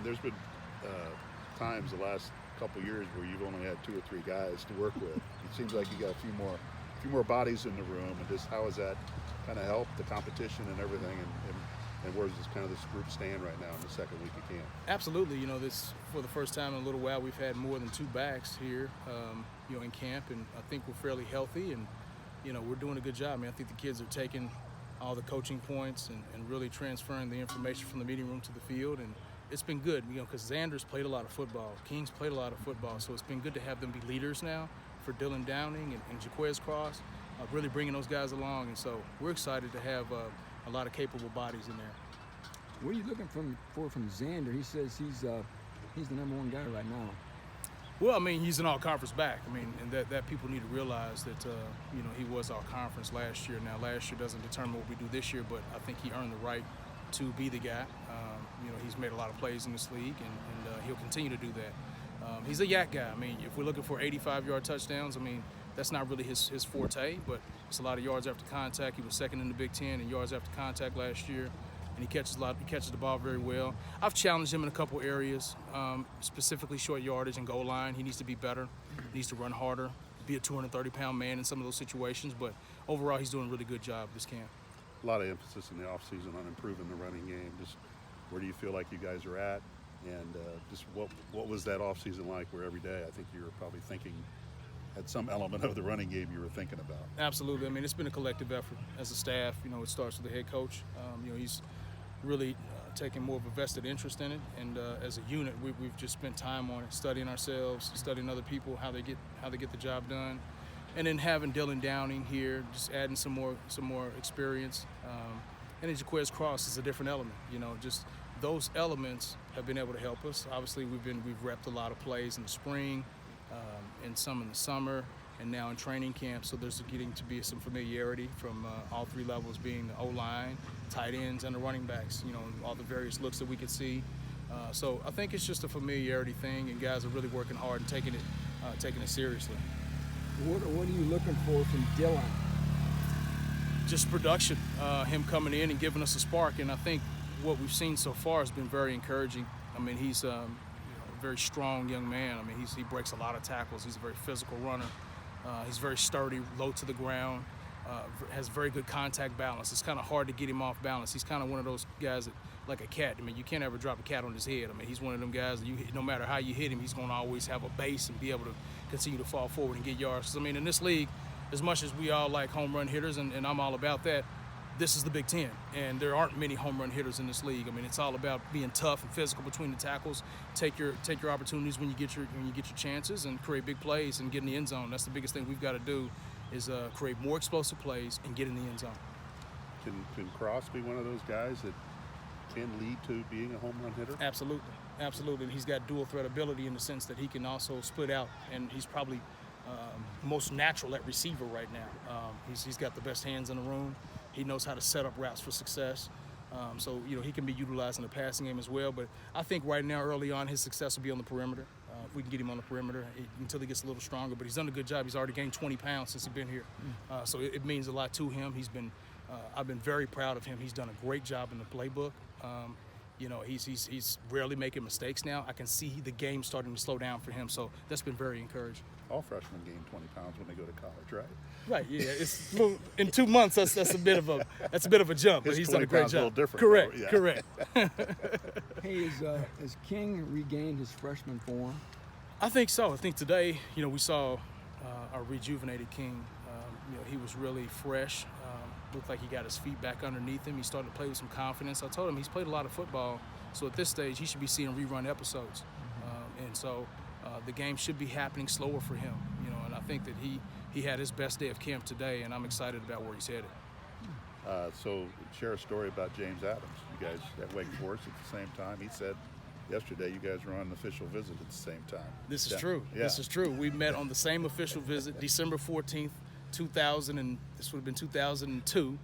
mean, there's been times the last couple years where you've only had 2 or 3 guys to work with. It seems like you got a few more bodies in the room, and just how has that kind of helped the competition and everything, and where does this kind of this group stand right now in the second week of camp? Absolutely. You know, this for the first time in a little while we've had more than 2 backs here, you know, in camp, and I think we're fairly healthy, and you know, we're doing a good job. I mean, I think the kids are taking all the coaching points and really transferring the information from the meeting room to the field, and it's been good, you know, because Xander's played a lot of football, King's played a lot of football, so it's been good to have them be leaders now for Dylan Downing and Jaquez Cross, really bringing those guys along, and so we're excited to have a lot of capable bodies in there. What are you looking for from Xander? He says he's the #1 guy right now. Well, I mean, he's an all-conference back. I mean, and that people need to realize that, you know, he was all-conference last year. Now, last year doesn't determine what we do this year, but I think he earned the right to be the guy. You know, he's made a lot of plays in this league, and he'll continue to do that. He's a yak guy. I mean, if we're looking for 85-yard touchdowns, I mean, that's not really his forte, but it's a lot of yards after contact. He was second in the Big Ten in yards after contact last year, and he catches the ball very well. I've challenged him in a couple areas, specifically short yardage and goal line. He needs to be better. He needs to run harder, be a 230-pound man in some of those situations, but overall he's doing a really good job this camp. A lot of emphasis in the offseason on improving the running game. Just where do you feel like you guys are at? And just what was that offseason like where every day I think you were probably thinking, had some element of the running game you were thinking about? Absolutely. I mean, it's been a collective effort as a staff. You know, it starts with the head coach. You know, he's really taking more of a vested interest in it, and as a unit, we've just spent time on it, studying ourselves, studying other people, how they get the job done, and then having Dylan Downing here, just adding some more experience, and then Jaquez Cross is a different element. You know, just those elements have been able to help us. Obviously, we've repped a lot of plays in the spring, and some in the summer, and now in training camp, so there's getting to be some familiarity from all 3 levels, being the O-line, tight ends, and the running backs, you know, all the various looks that we could see. So I think it's just a familiarity thing, and guys are really working hard and taking it seriously. What are you looking for from Dylan? Just production, him coming in and giving us a spark, and I think what we've seen so far has been very encouraging. I mean, he's a very strong young man. I mean, he breaks a lot of tackles. He's a very physical runner. He's very sturdy, low to the ground, has very good contact balance. It's kind of hard to get him off balance. He's kind of one of those guys that, like a cat. I mean, you can't ever drop a cat on his head. I mean, he's one of them guys that no matter how you hit him, he's going to always have a base and be able to continue to fall forward and get yards. 'Cause, I mean, in this league, as much as we all like home run hitters, and I'm all about that, this is the Big Ten, and there aren't many home run hitters in this league. I mean, it's all about being tough and physical between the tackles. Take your opportunities when you get your chances, and create big plays and get in the end zone. That's the biggest thing we've got to do, is create more explosive plays and get in the end zone. Can Cross be one of those guys that can lead to being a home run hitter? Absolutely, absolutely. And he's got dual threat ability in the sense that he can also split out, and he's probably most natural at receiver right now. He's got the best hands in the room. He knows how to set up routes for success. So, you know, he can be utilized in the passing game as well. But I think right now, early on, his success will be on the perimeter. If we can get him on the perimeter until he gets a little stronger. But he's done a good job. He's already gained 20 pounds since he's been here. So it means a lot to him. I've been very proud of him. He's done a great job in the playbook. You know, he's rarely making mistakes now. I can see the game starting to slow down for him. So that's been very encouraging. All freshmen gain 20 pounds when they go to college, right? Right. Yeah. It's in 2 months. That's a bit of a jump. But he's done a great job. A little different. Correct. Though, yeah. Correct. Hey, has King regained his freshman form? I think so. I think today, you know, we saw a rejuvenated King. You know, he was really fresh. Looked like he got his feet back underneath him. He started to play with some confidence. I told him he's played a lot of football, so at this stage he should be seeing rerun episodes. And so the game should be happening slower for him. You know, and I think that he had his best day of camp today, and I'm excited about where he's headed. So share a story about James Adams. You guys at Wake Forest at the same time. He said yesterday you guys were on an official visit at the same time. This is true. Yeah. This is true. We met on the same official visit, December 14th, 2000, and this would have been 2002.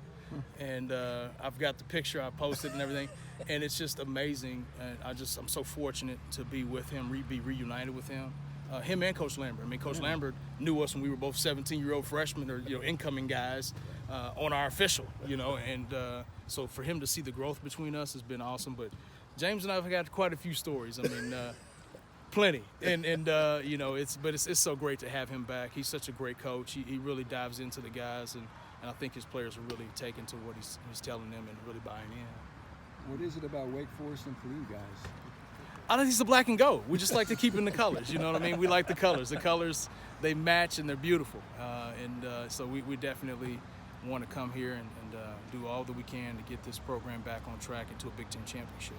And I've got the picture I posted and everything, and it's just amazing. And I'm so fortunate to be with him, be reunited with him. Him and Coach Lambert. I mean, Coach Lambert knew us when we were both 17-year-old freshmen, or incoming guys on our official. And so for him to see the growth between us has been awesome. But James and I have got quite a few stories. I mean, plenty. And you know, it's so great to have him back. He's such a great coach. He really dives into the guys, and I think his players are really taken to what he's telling them and really buying in. What is it about Wake Forest and Purdue guys? I think it's the black and gold. We just like to keep in the colors. You know what I mean? We like the colors. The colors, they match and they're beautiful. So we definitely want to come here and do all that we can to get this program back on track into a Big Ten championship.